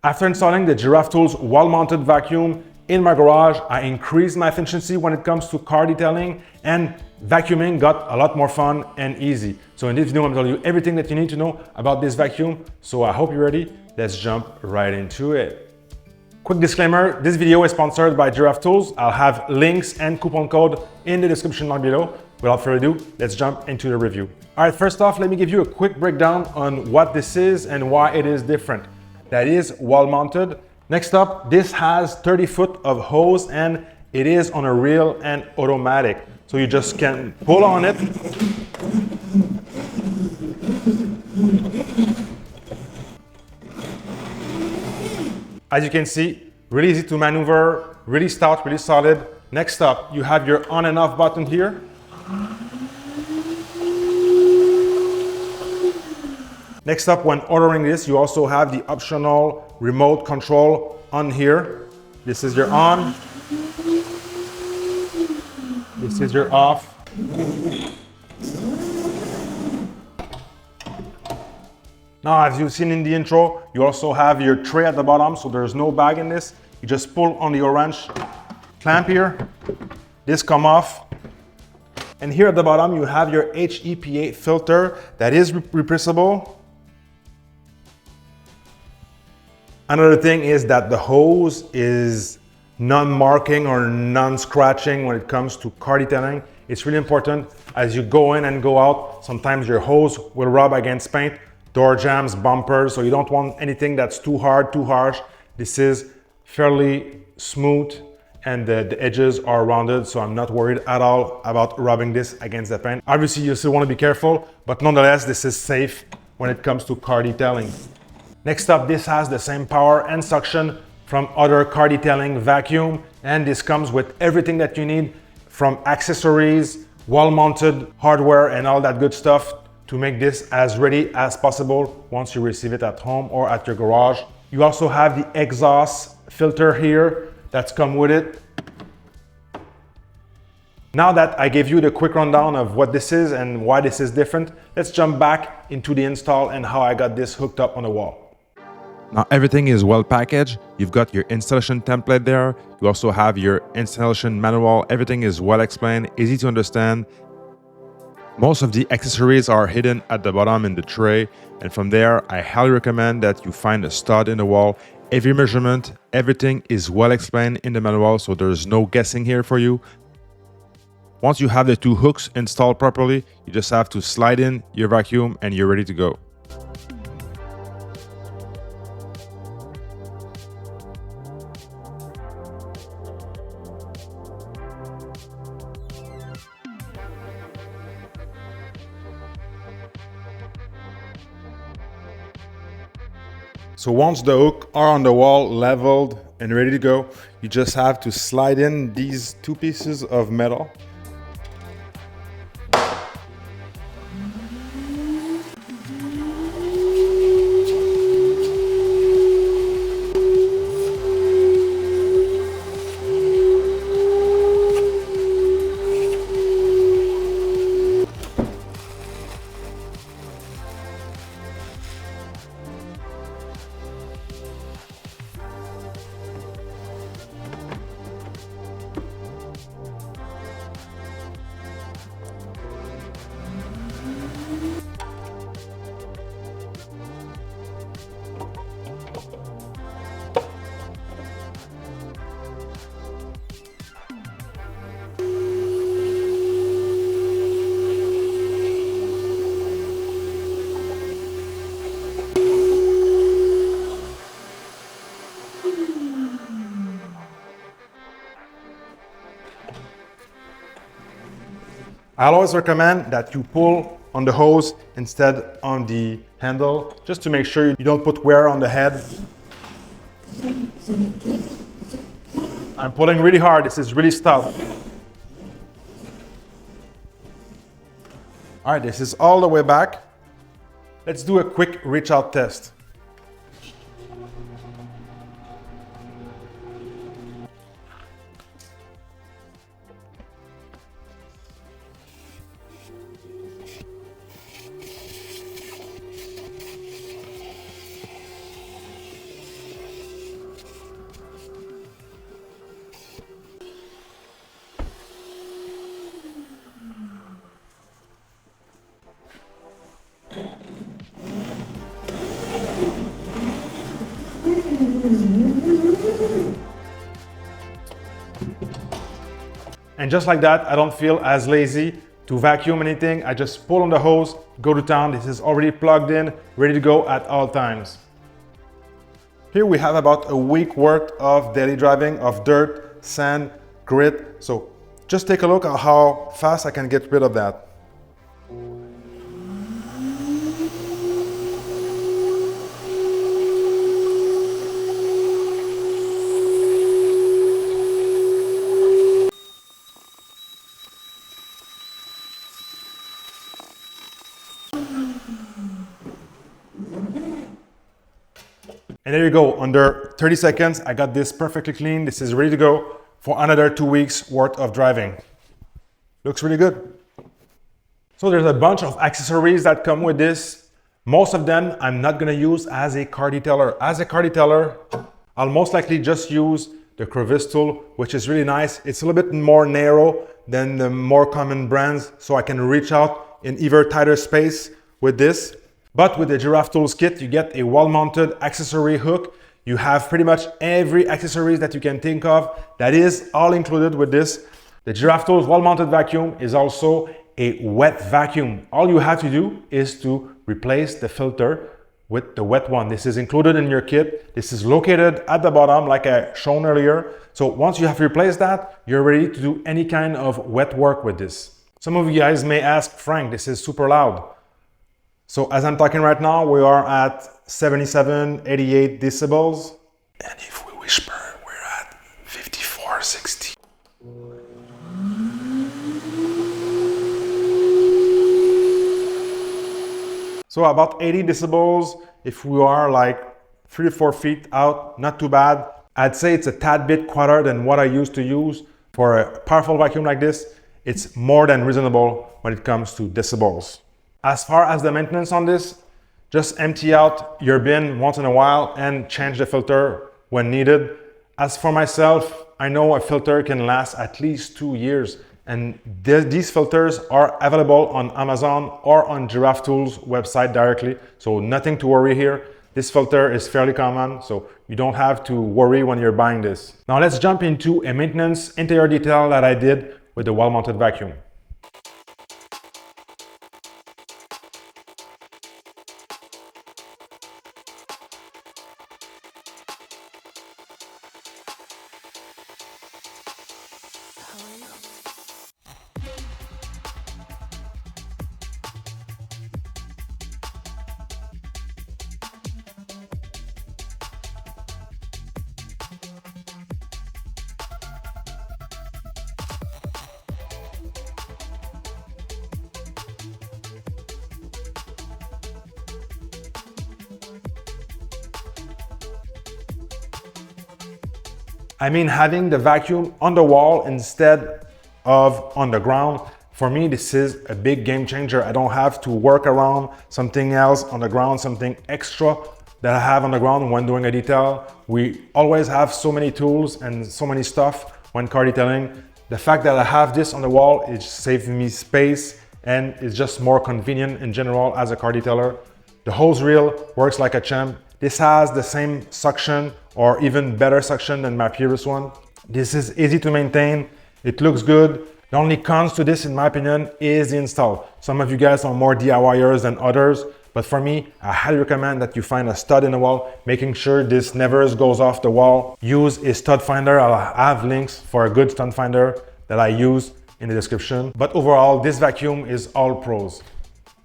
After installing the Giraffe Tools wall-mounted vacuum in my garage, I increased my efficiency when it comes to car detailing, and vacuuming got a lot more fun and easy. So in this video, I'm telling you everything that you need to know about this vacuum. So I hope you're ready. Let's jump right into it. Quick disclaimer, this video is sponsored by Giraffe Tools. I'll have links and coupon code in the description down below. Without further ado, let's jump into the review. All right, first off, let me give you a quick breakdown on what this is and why it is different. That is wall mounted. Next up, this has 30 foot of hose and it is on a reel and automatic. So you just can pull on it. As you can see, really easy to maneuver, really stout, really solid. Next up, you have your on and off button here. Next up, when ordering this, you also have the optional remote control on here. This is your on. This is your off. Now, as you've seen in the intro, you also have your tray at the bottom, so there's no bag in this. You just pull on the orange clamp here. This comes off. And here at the bottom, you have your HEPA filter that is replaceable. Another thing is that the hose is non-marking or non-scratching when it comes to car detailing. It's really important as you go in and go out. Sometimes your hose will rub against paint, door jambs, bumpers, so you don't want anything that's too hard, too harsh. This is fairly smooth and the edges are rounded, so I'm not worried at all about rubbing this against the paint. Obviously, you still want to be careful, but nonetheless, this is safe when it comes to car detailing. Next up, this has the same power and suction from other car detailing vacuum, and this comes with everything that you need from accessories, wall-mounted hardware, and all that good stuff to make this as ready as possible once you receive it at home or at your garage. You also have the exhaust filter here that's come with it. Now that I gave you the quick rundown of what this is and why this is different, let's jump back into the install and how I got this hooked up on the wall. Now everything is well packaged. You've got your installation template there. You also have your installation manual. Everything is well explained, easy to understand. Most of the accessories are hidden at the bottom in the tray, and from there, I highly recommend that you find a stud in the wall. Every measurement, everything is well explained in the manual, so there's no guessing here for you. Once you have the two hooks installed properly, you just have to slide in your vacuum and you're ready to go. So once the hooks are on the wall, leveled and ready to go, you just have to slide in these two pieces of metal. I'll always recommend that you pull on the hose instead on the handle, just to make sure you don't put wear on the head. I'm pulling really hard, this is really stout. All right, this is all the way back. Let's do a quick reach out test. And just like that, I don't feel as lazy to vacuum anything. I just pull on the hose, go to town. This is already plugged in, ready to go at all times. Here we have about a week worth of daily driving of dirt, sand, grit. So just take a look at how fast I can get rid of that. And there you go, under 30 seconds, I got this perfectly clean. This is ready to go for another 2 weeks worth of driving. Looks really good. So there's a bunch of accessories that come with this. Most of them I'm not gonna use as a car detailer. As a car detailer, I'll most likely just use the crevice tool, which is really nice. It's a little bit more narrow than the more common brands, so I can reach out in even tighter space with this. But with the Giraffe Tools kit, you get a wall-mounted accessory hook. You have pretty much every accessory that you can think of. That is all included with this. The Giraffe Tools wall-mounted vacuum is also a wet vacuum. All you have to do is to replace the filter with the wet one. This is included in your kit. This is located at the bottom like I shown earlier. So once you have replaced that, you're ready to do any kind of wet work with this. Some of you guys may ask, Frank, this is super loud. So as I'm talking right now, we are at 77, 88 decibels. And if we whisper, we're at 54, 60. So about 80 decibels, if we are like 3 to 4 feet out, not too bad. I'd say it's a tad bit quieter than what I used to use. For a powerful vacuum like this, it's more than reasonable when it comes to decibels. As far as the maintenance on this, just empty out your bin once in a while and change the filter when needed. As for myself, I know a filter can last at least 2 years, and these filters are available on Amazon or on Giraffe Tools website directly, so nothing to worry here. This filter is fairly common, so you don't have to worry when you're buying this. Now let's jump into a maintenance interior detail that I did with the wall-mounted vacuum. I mean, having the vacuum on the wall instead of on the ground, for me, this is a big game changer. I don't have to work around something else on the ground, something extra that I have on the ground when doing a detail. We always have so many tools and so many stuff when car detailing. The fact that I have this on the wall, it saves me space and it's just more convenient in general as a car detailer. The hose reel works like a champ. This has the same suction or even better suction than my previous one. This is easy to maintain. It looks good. The only cons to this, in my opinion, is the install. Some of you guys are more DIYers than others, but for me, I highly recommend that you find a stud in the wall, making sure this never goes off the wall. Use a stud finder. I'll have links for a good stud finder that I use in the description. But overall, this vacuum is all pros.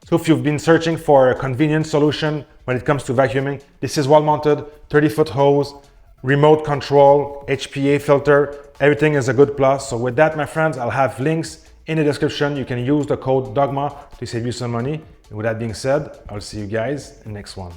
So if you've been searching for a convenient solution when it comes to vacuuming, this is wall-mounted, 30-foot hose, remote control, HPA filter, everything is a good plus. So with that, my friends, I'll have links in the description. You can use the code Dogma to save you some money. And with that being said, I'll see you guys in the next one.